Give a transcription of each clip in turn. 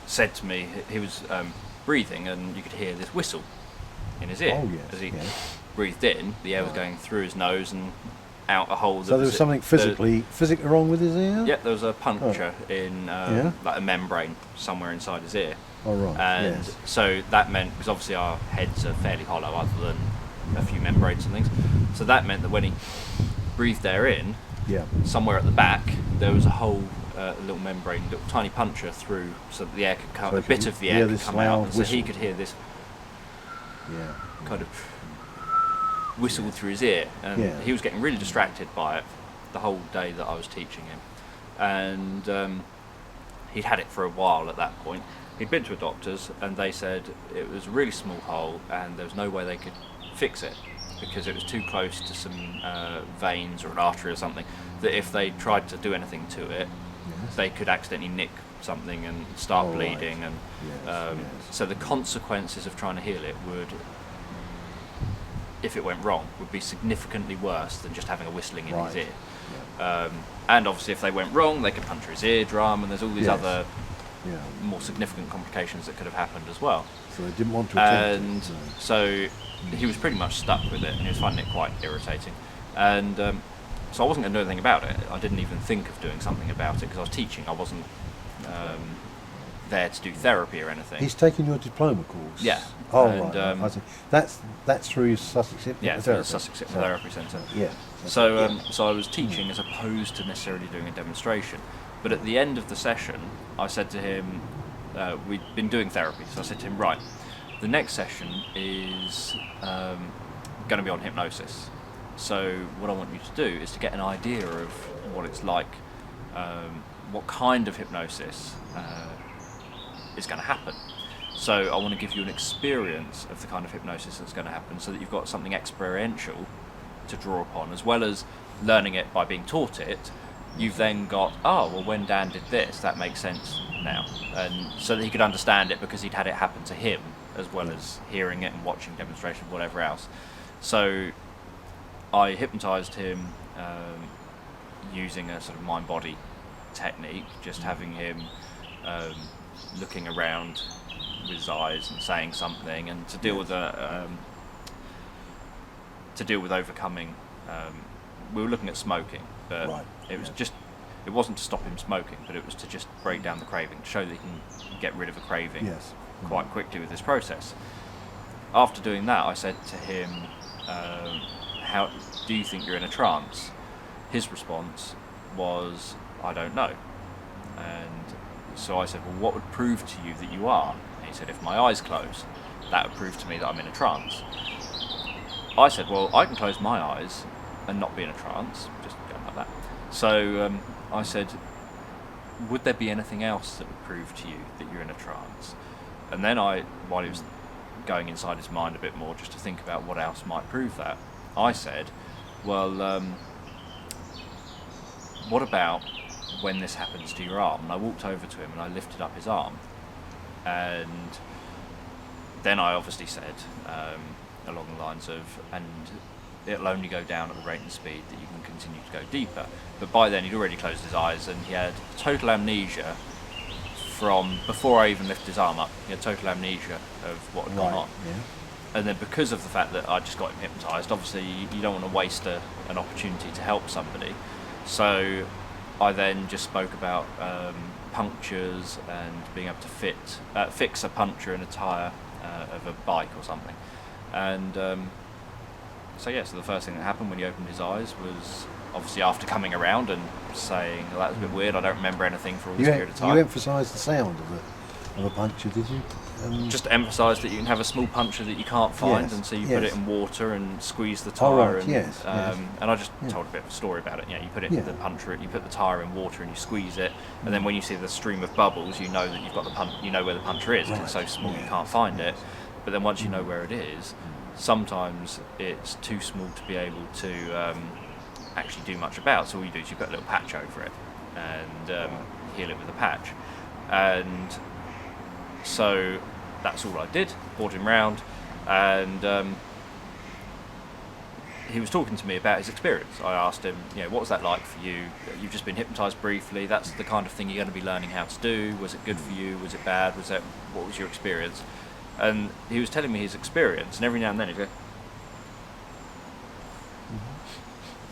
said to me, he was breathing, and you could hear this whistle in his ear. Oh, yes, As he yes. breathed in, the air was going through his nose and out a hole. So there was something physically wrong with his ear? Yeah, there was a puncture in Yeah. like a membrane somewhere inside his ear. Oh, right, And yes. so that meant, because obviously our heads are fairly hollow other than a few membranes and things, so that meant that when he breathed air in, Yeah. somewhere at the back there was a whole little membrane, little tiny puncture through, so that the air could come, So a he bit could of the hear air could this come out, loud and so he whistle. could hear this Yeah. kind of whistle through his ear, and Yeah. he was getting really distracted by it the whole day that I was teaching him. And he'd had it for a while at that point. He'd been to a doctor's, and they said it was a really small hole and there was no way they could fix it because it was too close to some veins or an artery or something, that if they tried to do anything to it, Yes. they could accidentally nick something and start Oh, right. bleeding. And Yes, yes. so the consequences of trying to heal it would, if it went wrong, would be significantly worse than just having a whistling in his Right. ear. Yeah. And obviously if they went wrong, they could puncture his eardrum, and there's all these Yes. other Yeah. more significant complications that could have happened as well. So they didn't want to attempt And it. so he was pretty much stuck with it, and he was finding it quite irritating. And so I wasn't going to do anything about it. I didn't even think of doing something about it because I was teaching. I wasn't there to do therapy or anything. He's taken your diploma course? Yeah. Oh, And, right. I see. That's through Sussex Hypnotherapy? Yeah, through the Sussex Hypnotherapy Centre. Yeah. So I was teaching as opposed to necessarily doing a demonstration. But at the end of the session, I said to him, we'd been doing therapy, so I said to him, right, the next session is going to be on hypnosis. So what I want you to do is to get an idea of what it's like, what kind of hypnosis is going to happen. So I want to give you an experience of the kind of hypnosis that's going to happen, so that you've got something experiential to draw upon, as well as learning it by being taught it. You've then got, oh, well, when Dan did this, that makes sense now. And so that he could understand it because he'd had it happen to him, as well as hearing it and watching demonstration, whatever else. So I hypnotised him using a sort of mind-body technique, just having him looking around with his eyes and saying something, and to deal with overcoming. We were looking at smoking, but Right, it was yeah. it wasn't to stop him smoking, but it was to just break down the craving, to show that he can get rid of a craving Yes. quite quickly with this process. After doing that, I said to him, how do you think you're in a trance? His response was, I don't know. And so I said, well, what would prove to you that you are? And he said, if my eyes close, that would prove to me that I'm in a trance. I said, well, I can close my eyes and not be in a trance, just go like that. So I said, would there be anything else that would prove to you that you're in a trance? And then while he was going inside his mind a bit more, just to think about what else might prove that, I said, well, what about when this happens to your arm? And I walked over to him and I lifted up his arm. And then I obviously said, along the lines of, and it'll only go down at the rate and speed that you can continue to go deeper. But by then he'd already closed his eyes, and he had total amnesia from before I even lifted his arm up. He had total amnesia of what had gone on. Yeah. And then because of the fact that I just got him hypnotised, obviously you don't want to waste an opportunity to help somebody. So I then just spoke about punctures and being able to fix a puncture in a tyre of a bike or something. And so the first thing that happened when he opened his eyes was obviously after coming around and saying, well, that was a bit weird, I don't remember anything for all this period of time. You emphasised the sound of a puncture, did you? Just emphasise that you can have a small puncture that you can't find, Yes, and so you yes. put it in water and squeeze the tyre. Oh, right, and, yes, yes. And I just Yeah. told a bit of a story about it. You put it Yeah. in the puncture, you put the tyre in water and you squeeze it, and then when you see the stream of bubbles, you know that you've got you know where the puncture is, because it's so Right, small you yes, can't find yes. it. But then once you know where it is, sometimes it's too small to be able to actually do much about. So all you do is you put a little patch over it and heal it with a patch. And so that's all I did. Brought him round, and he was talking to me about his experience. I asked him, what was that like for you? You've just been hypnotised briefly. That's the kind of thing you're going to be learning how to do. Was it good for you? Was it bad? What was your experience? And he was telling me his experience, and every now and then he'd go,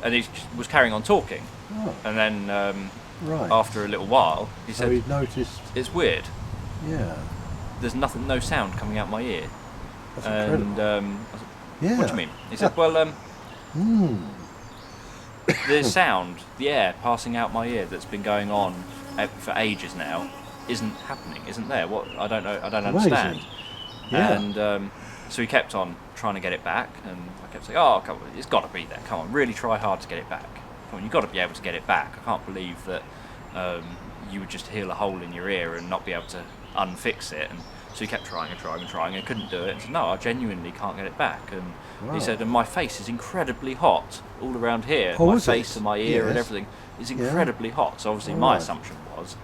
and he was carrying on talking. Oh. And then Right. after a little while, he So said, he'd noticed. it's weird. Yeah. There's no sound coming out my ear. That's And incredible. I said, Yeah. what do you mean? He said, well, the sound, the air passing out my ear that's been going on for ages now isn't happening, isn't there? What? I don't know. I don't understand. Yeah. And so he kept on trying to get it back, and I kept saying, "Oh, come on, it's got to be there. Come on, really try hard to get it back. Come on, you've got to be able to get it back. I can't believe that you would just heal a hole in your ear and not be able to unfix it." And so he kept trying and couldn't do it. And said, "No, I genuinely can't get it back." And Wow. he said, "And my face is incredibly hot all around here. Oh, my is face it? and my ear and Yes. everything is Yeah. incredibly hot." So obviously my Right. assumption was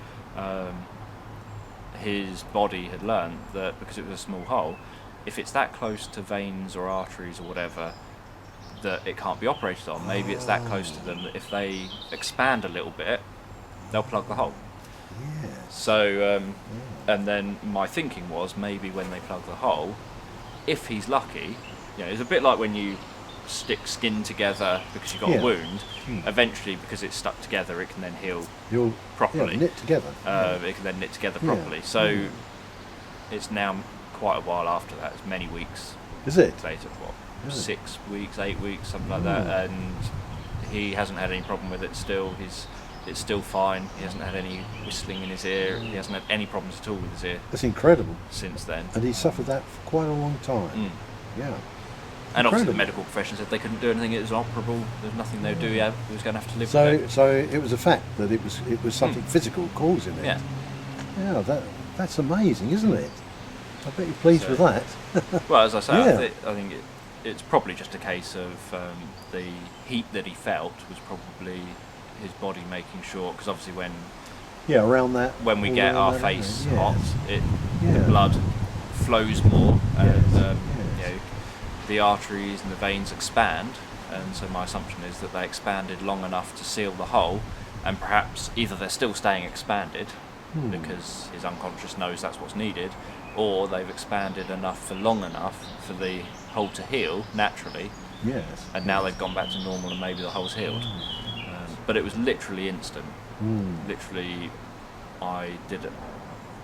his body had learned that because it was a small hole, if it's that close to veins or arteries or whatever, that it can't be operated on. Maybe it's that close to them that if they expand a little bit, they'll plug the hole. Yeah. So, and then my thinking was maybe when they plug the hole, if he's lucky, it's a bit like when you stick skin together because you've got Yeah. a wound. Eventually, because it's stuck together, it can then heal You'll properly. knit together. It can then knit together Yeah. properly. So it's now quite a while after that. It's many weeks Is it? later. What? Really? 6 weeks, 8 weeks, something like that. And he hasn't had any problem with it. Still, it's still fine. He hasn't had any whistling in his ear. He hasn't had any problems at all with his ear That's incredible. since then. And he suffered that for quite a long time. Yeah. And obviously the Incredible. medical profession said they couldn't do anything. It was inoperable. There's nothing they would do. Yeah, he was going to have to live So, with it. so it was a fact that it was something physical causing it. Yeah. Yeah. That's amazing, isn't it? I bet you're pleased So- with that. Well, as I say, Yeah. I think it's probably just a case of the heat that he felt was probably his body making sure, because obviously Yeah, around that. when we all get around our that face area. hot, Yeah. the blood flows more, and Yes. the arteries and the veins expand, and so my assumption is that they expanded long enough to seal the hole, and perhaps either they're still staying expanded because his unconscious knows that's what's needed, or they've expanded enough for long enough for the hole to heal naturally, Yes. and now they've gone back to normal and maybe the hole's healed. But it was literally instant. Literally, I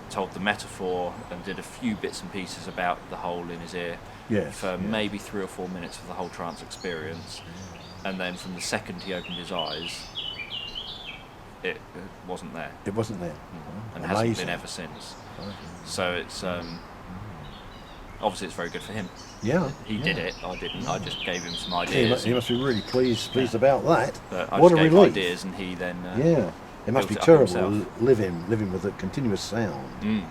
told the metaphor and did a few bits and pieces about the hole in his ear Yes. for maybe 3 or 4 minutes of the whole trance experience, and then from the second he opened his eyes, it wasn't there, It wasn't there. and hasn't Amazing. been ever since. So it's obviously it's very good for him. Yeah. He did it. I didn't. I just gave him some He ideas. must be really pleased about that. But I What just a gave relief. ideas, and he then Yeah. It must be built it up terrible himself. living with a continuous sound.